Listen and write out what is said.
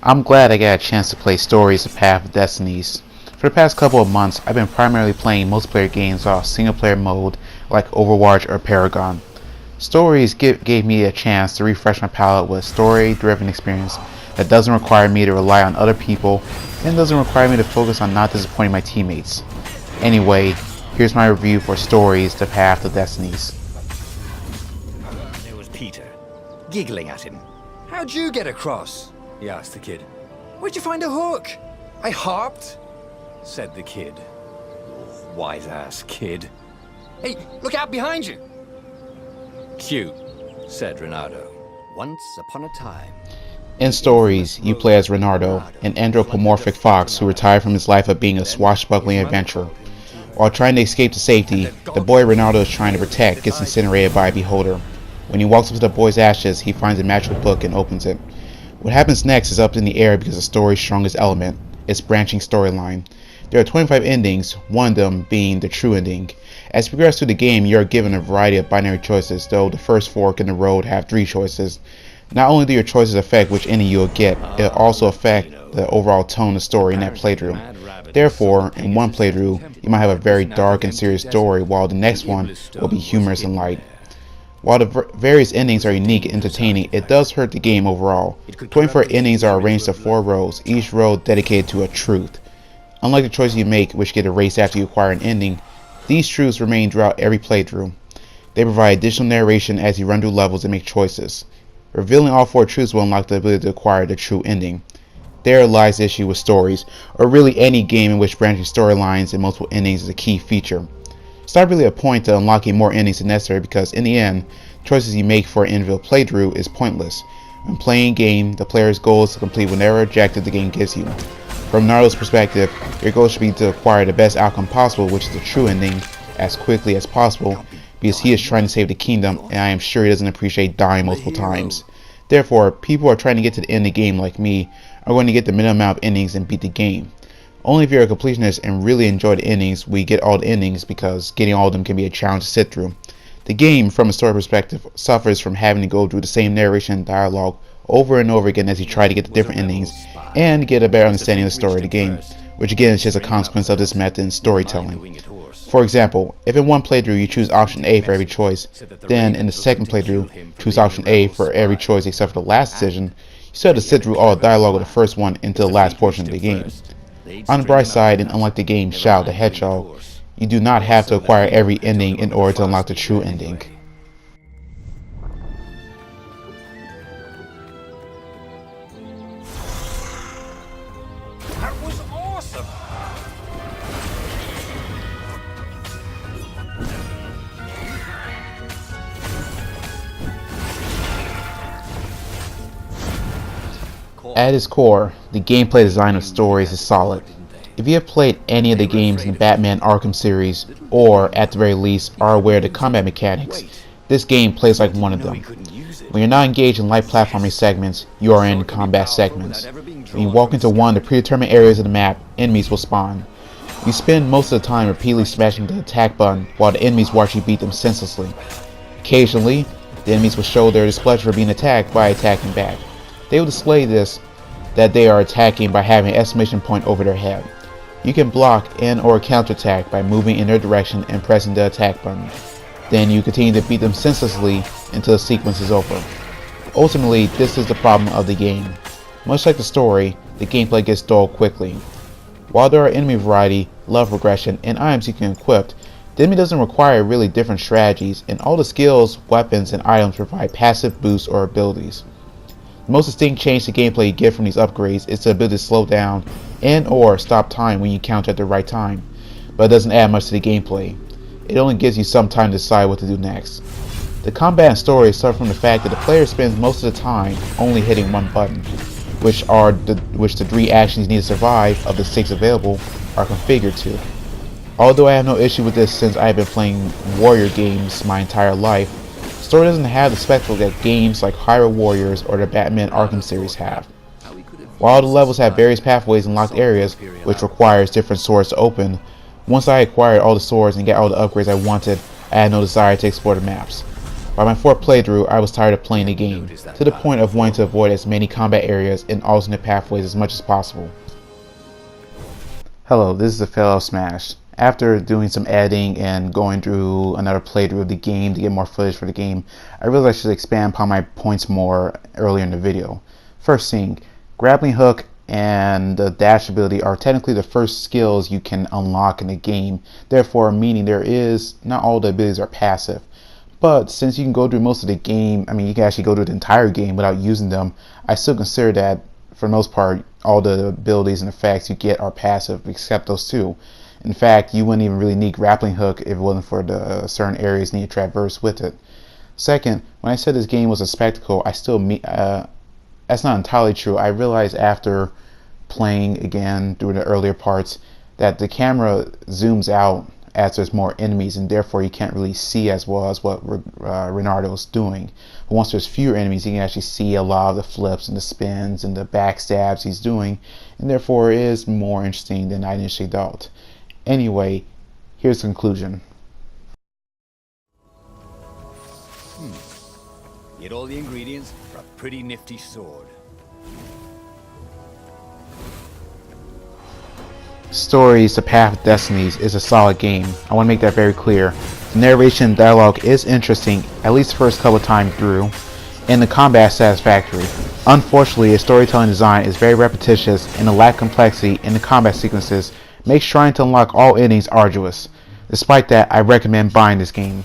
I'm glad I got a chance to play Stories of Path of Destinies. For the past couple of months, I've been primarily playing multiplayer games off single-player mode like Overwatch or Paragon. Stories gave me a chance to refresh my palate with a story-driven experience that doesn't require me to rely on other people and doesn't require me to focus on not disappointing my teammates. Anyway, here's my review for Stories: The Path of Destinies. There was Peter, giggling at him. "How'd you get across?" he asked the kid. "Where'd you find a hook?" "I hopped," said the kid. Wise-ass kid. "Hey, look out behind you!" "Cute," said Renato. "Once upon a time." In Stories, you play as Renato, an anthropomorphic fox who retired from his life of being a swashbuckling adventurer. While trying to escape to safety, the boy Renato is trying to protect gets incinerated by a beholder. When he walks up to the boy's ashes, he finds a magical book and opens it. What happens next is up in the air because of the story's strongest element, its branching storyline. There are 25 endings, one of them being the true ending. As you progress through the game, you are given a variety of binary choices, though the first fork in the road have 3 choices. Not only do your choices affect which ending you will get, it will also affect the overall tone of the story in that playthrough. Therefore, in one playthrough, you might have a very dark and serious story, while the next one will be humorous and light. While the various endings are unique and entertaining, it does hurt the game overall. 24 endings are arranged in 4 rows, each row dedicated to a truth. Unlike the choices you make, which get erased after you acquire an ending, these truths remain throughout every playthrough. They provide additional narration as you run through levels and make choices. Revealing all 4 truths will unlock the ability to acquire the true ending. There lies the issue with stories, or really any game in which branching storylines and multiple endings is a key feature. It's not really a point to unlocking more endings than necessary because in the end, choices you make for an individual playthrough is pointless. When playing a game, the player's goal is to complete whatever objective the game gives you. From Naruto's perspective, your goal should be to acquire the best outcome possible, which is the true ending, as quickly as possible, because he is trying to save the kingdom and I am sure he doesn't appreciate dying multiple times. Therefore, people who are trying to get to the end of the game like me are going to get the minimum amount of endings and beat the game. Only if you're a completionist and really enjoy the endings will you get all the endings, because getting all of them can be a challenge to sit through. The game, from a story perspective, suffers from having to go through the same narration and dialogue over and over again as you try to get the different endings and get a better understanding of the story of the game, which again is just a consequence of this method in storytelling. For example, if in one playthrough you choose option A for every choice, then in the second playthrough choose option A for every choice except for the last decision, you still have to sit through all the dialogue of the first one until the last portion of the game. On the bright side, and unlike the game Shadow the Hedgehog, you do not have to acquire every ending in order to unlock the true ending. That was awesome! At its core, the gameplay design of Stories is solid. If you have played any of the games in the Batman Arkham series, or at the very least are aware of the combat mechanics, this game plays like one of them. When you're not engaged in light platforming segments, you are in combat segments. When you walk into one of the predetermined areas of the map, enemies will spawn. You spend most of the time repeatedly smashing the attack button while the enemies watch you beat them senselessly. Occasionally, the enemies will show their displeasure for being attacked by attacking back. They will display this that they are attacking by having an exclamation point over their head. You can block and or counterattack by moving in their direction and pressing the attack button. Then you continue to beat them senselessly until the sequence is over. Ultimately, this is the problem of the game. Much like the story, the gameplay gets dull quickly. While there are enemy variety, level progression, and items you can equip, the enemy doesn't require really different strategies, and all the skills, weapons, and items provide passive boosts or abilities. The most distinct change to gameplay you get from these upgrades is the ability to slow down and or stop time when you counter at the right time, but it doesn't add much to the gameplay. It only gives you some time to decide what to do next. The combat and story suffer from the fact that the player spends most of the time only hitting one button, which the 3 actions you need to survive of the 6 available are configured to. Although I have no issue with this since I have been playing warrior games my entire life, the story doesn't have the spectacle that games like Hyrule Warriors or the Batman Arkham series have. While the levels have various pathways and locked areas, which requires different swords to open, once I acquired all the swords and got all the upgrades I wanted, I had no desire to explore the maps. By my fourth playthrough, I was tired of playing the game, to the point of wanting to avoid as many combat areas and alternate pathways as much as possible. Hello, this is a fellow Smash. After doing some editing and going through another playthrough of the game to get more footage for the game, I realized I should expand upon my points more earlier in the video. First thing, grappling hook and the dash ability are technically the first skills you can unlock in the game, therefore meaning not all the abilities are passive. But since you can go through most of the game, you can actually go through the entire game without using them, I still consider that for the most part all the abilities and effects you get are passive except those two. In fact, you wouldn't even really need grappling hook if it wasn't for the certain areas you need to traverse with it. Second, when I said this game was a spectacle, that's not entirely true. I realized after playing again through the earlier parts that the camera zooms out as there's more enemies, and therefore you can't really see as well as what Renardo's doing. But once there's fewer enemies, you can actually see a lot of the flips and the spins and the backstabs he's doing, and therefore it is more interesting than I initially thought. Anyway, here's the conclusion. Get all the ingredients for a pretty nifty sword. Stories, The Path of Destinies is a solid game. I want to make that very clear. The narration and dialogue is interesting, at least the first couple times through, and the combat is satisfactory. Unfortunately, its storytelling design is very repetitious, and the lack of complexity in the combat sequences makes trying to unlock all endings arduous. Despite that, I recommend buying this game.